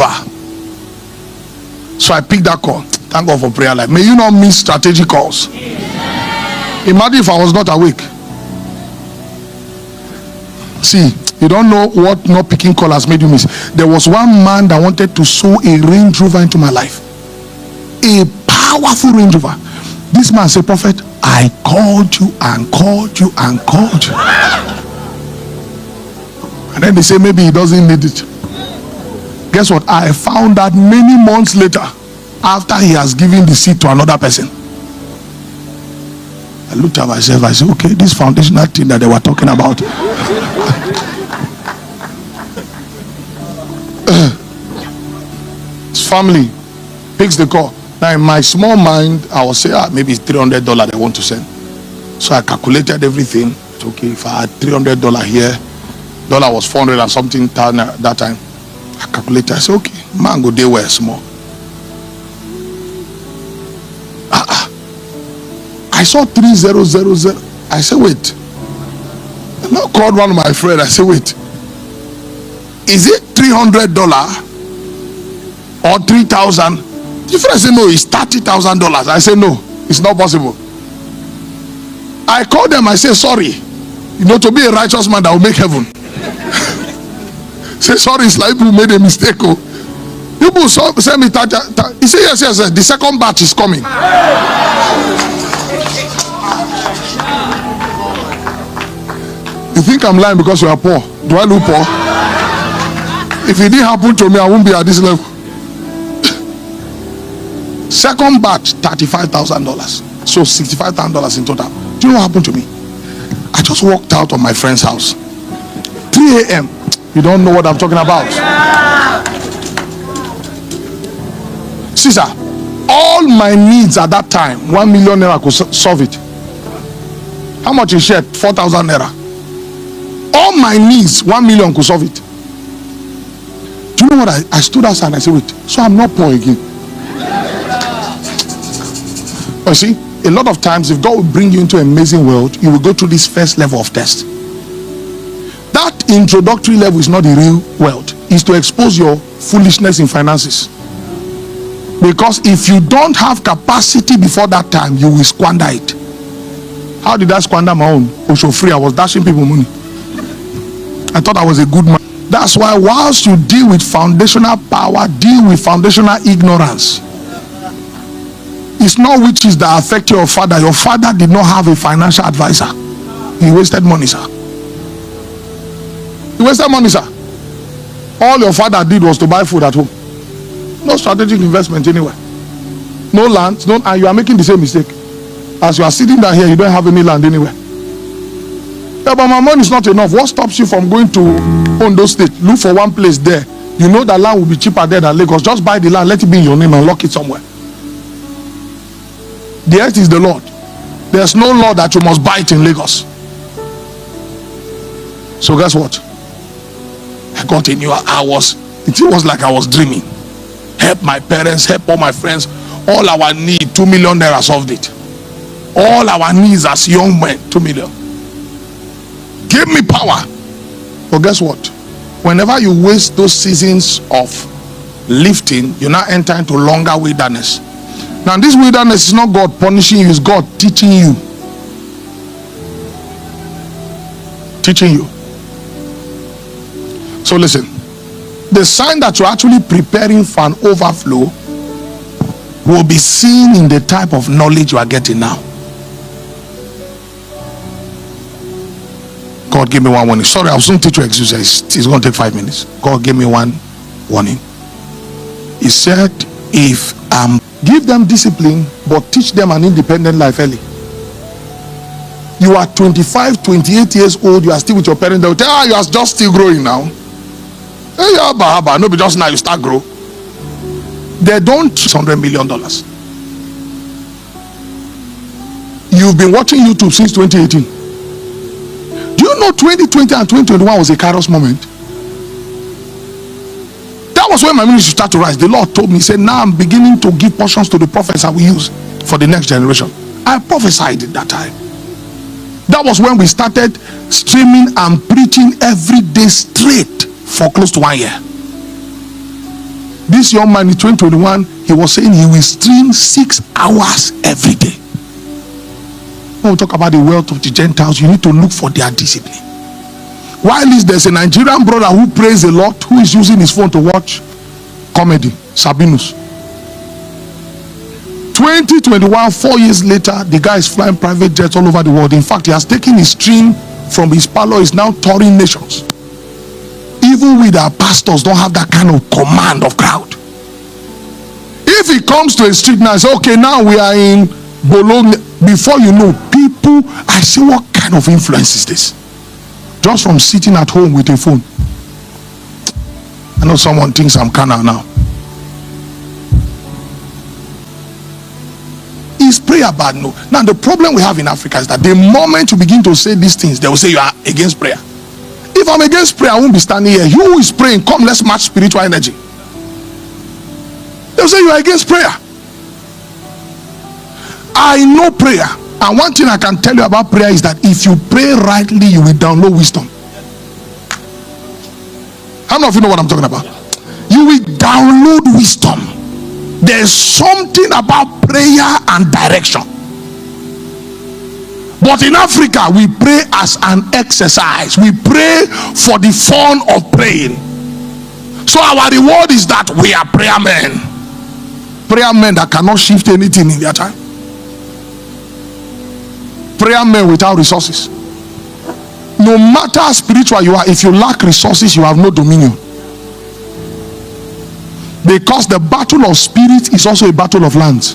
Rover. So I picked that call. Thank God for prayer life. May you not miss strategic calls. Imagine if I was not awake. See, you don't know what not picking call has made you miss. There was one man that wanted to sow a Range Rover into my life. A powerful Range Rover. This man said, Prophet, I called you and called you and called you. And then they say maybe he doesn't need it. Guess what? I found out many months later, after he has given the seed to another person. I looked at myself, I said, okay, this foundational thing that they were talking about. His family picks the call. Now in my small mind, I will say, maybe it's $300 they want to send. So I calculated everything. It's okay, if I had $300 here, dollar was 400 and something that time. I calculated, I said, okay, man go, they were small. I saw 3000. I said, wait. I now called one of my friends. I said, wait. Is it $300 or 3,000? The friend said, no, it's $30,000. I said, no, it's not possible. I called them. I said, sorry. You know, to be a righteous man that will make heaven. Say, sorry, it's like people made a mistake. Oh. People send me 30. He said, yes, the second batch is coming. You think I'm lying because you are poor? Do I look poor? If it didn't happen to me, I won't be at this level. Second batch, $35,000. So $65,000 in total. Do you know what happened to me? I just walked out of my friend's house. 3 a.m. You don't know what I'm talking about. Caesar, all my needs at that time, 1 million naira could solve it. How much is shared? 4,000 naira. All my needs, 1 million could solve it. Do you know what I stood outside and I said, wait, so I'm not poor again. You see, a lot of times if God will bring you into an amazing world, you will go through this first level of test. That introductory level is not the real world. It's to expose your foolishness in finances. Because if you don't have capacity before that time, you will squander it. How did I squander my own? Also free, I was dashing people money. I thought I was a good man. That's why whilst you deal with foundational power, deal with foundational ignorance. It's not witches that affect your father. Your father did not have a financial advisor. He wasted money, sir. He wasted money, sir. All your father did was to buy food at home. No strategic investment anywhere. No land, and you are making the same mistake. As you are sitting down here, you don't have any land anywhere. Yeah, but my money is not enough. What stops you from going to Ondo State? Look for one place there. You know that land will be cheaper there than Lagos. Just buy the land, let it be in your name and lock it somewhere. The earth is the Lord. There's no law that you must buy it in Lagos. So guess what? I got a new hours. It was like I was dreaming. Help my parents, help all my friends. All our need, 2 million naira solved it. All our needs as young men, 2 million. Give me power. But guess what? Whenever you waste those seasons of lifting, you now enter into longer wilderness. Now this wilderness is not God punishing you, it's God teaching you. Teaching you. So listen, the sign that you're actually preparing for an overflow will be seen in the type of knowledge you are getting now. God gave me one warning. Sorry, I'll soon teach you exercise. It's going to take 5 minutes. God gave me one warning. He said, if give them discipline, but teach them an independent life early. You are 25, 28 years old, you are still with your parents. They will tell you are just still growing now. Hey, no, but just now you start grow. They don't $100 million. You've been watching YouTube since 2018. Do you know 2020 and 2021 was a kairos moment? That was when my ministry started to rise. The Lord told me, he said, now I'm beginning to give portions to the prophets I will use for the next generation. I prophesied at that time. That was when we started streaming and preaching every day straight for close to 1 year. This young man in 2021, he was saying he will stream 6 hours every day. When we talk about the wealth of the Gentiles, you need to look for their discipline. While there's a Nigerian brother who prays a lot, who is using his phone to watch comedy, Sabinus. 2021, 4 years later, the guy is flying private jets all over the world. In fact, he has taken his stream from his parlor, is now touring nations. Even with our pastors, don't have that kind of command of crowd. If he comes to a street now and says, okay, now we are in Bologna, before you know, people, I say, what kind of influence is this? Just from sitting at home with a phone. I know someone thinks I'm carnal now. Is prayer bad? No. Now the problem we have in Africa is that the moment you begin to say these things, they will say you are against prayer. If I'm against prayer, I won't be standing here. You who is praying, come, let's match spiritual energy. They'll say you are against prayer. I know prayer, and one thing I can tell you about prayer is that if you pray rightly, you will download wisdom. How many of you know what I'm talking about? You will download wisdom. There's something about prayer and direction. But in Africa, we pray as an exercise. We pray for the fun of praying. So our reward is that we are prayer men. Prayer men that cannot shift anything in their time. Prayer men without resources. No matter how spiritual you are, if you lack resources, you have no dominion. Because the battle of spirit is also a battle of lands.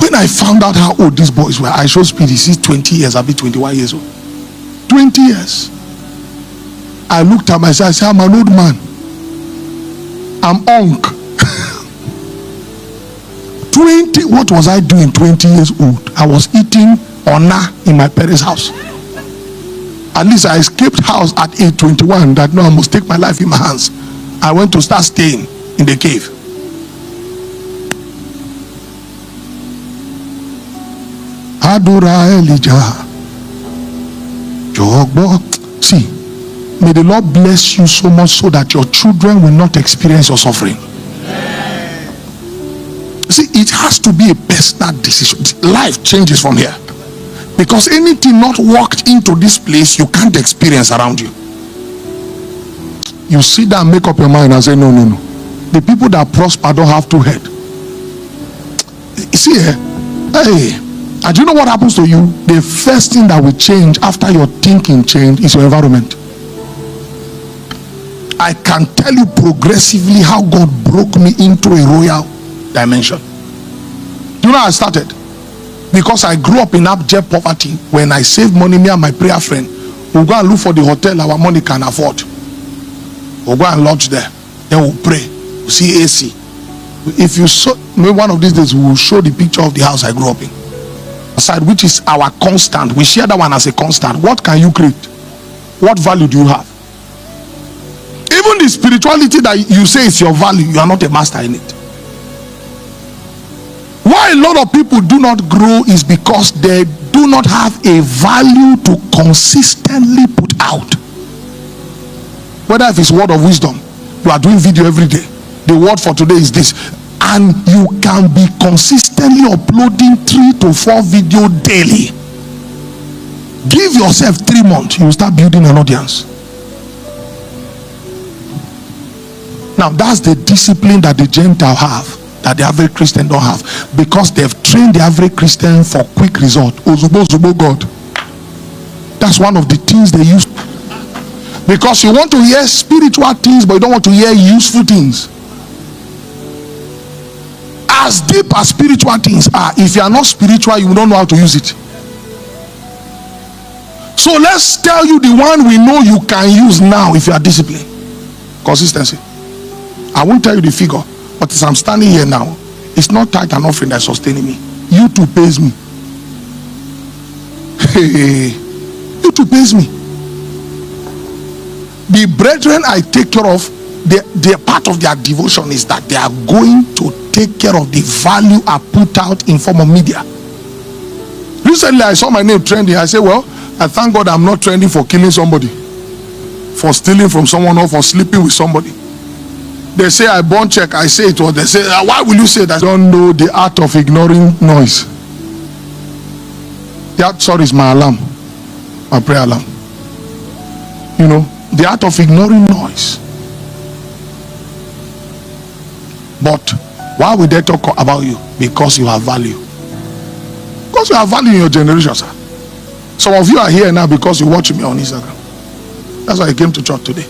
When I found out how old these boys were, IShowspeed is 20 years, I'll be 21 years old. 20 years. I looked at myself, I said, I'm an old man. I'm unk. 20, what was I doing 20 years old? I was eating ona in my parents' house. At least I escaped house at age 21 that no, I must take my life in my hands. I went to start staying in the cave. Adora Elijah. See, may the Lord bless you so much so that your children will not experience your suffering. See, it has to be a personal decision. Life changes from here. Because anything not walked into this place, you can't experience around you. You sit down, make up your mind and say, no. The people that prosper don't have two heads. You see, hey, and do you know what happens to you? The first thing that will change after your thinking change is your environment. I can tell you progressively how God broke me into a royal dimension. Do you know how I started? Because I grew up in abject poverty. When I saved money, me and my prayer friend, we'll go and look for the hotel our money can afford. We'll go and lodge there. Then we'll pray. We'll see AC. If you saw, maybe one of these days we will show the picture of the house I grew up in. Aside, which is our constant. We share that one as a constant. What can you create? What value do you have? Even the spirituality that you say is your value, you are not a master in it. Why a lot of people do not grow is because they do not have a value to consistently put out. Whether if it's word of wisdom, you are doing video every day. The word for today is this. And you can be consistently uploading 3 to 4 videos daily. Give yourself 3 months, you will start building an audience. Now that's the discipline that the Gentile have, that the average Christian don't have, because they've trained the average Christian for quick result. Ozubo God. That's one of the things they use. Because you want to hear spiritual things, but you don't want to hear useful things. As deep as spiritual things are, if you are not spiritual, you don't know how to use it. So let's tell you the one we know you can use now if you are disciplined. Consistency. I won't tell you the figure, but as I'm standing here now, it's not tithe and offering that's sustaining me. YouTube pays me. YouTube pays me. The brethren I take care of, their part of their devotion is that they are going to take care of the value I put out in form of media. Recently I saw my name trending. I said, well, I thank God I'm not trending for killing somebody, for stealing from someone, or for sleeping with somebody. They say I born check, I say it was. They say, why will you say that? I don't know the art of ignoring noise. That, sorry, is my alarm, my prayer alarm. You know, the art of ignoring noise. But why would they talk about you? Because you have value. Because you have value in your generation, sir. Some of you are here now because you watch me on Instagram. That's why I came to church today.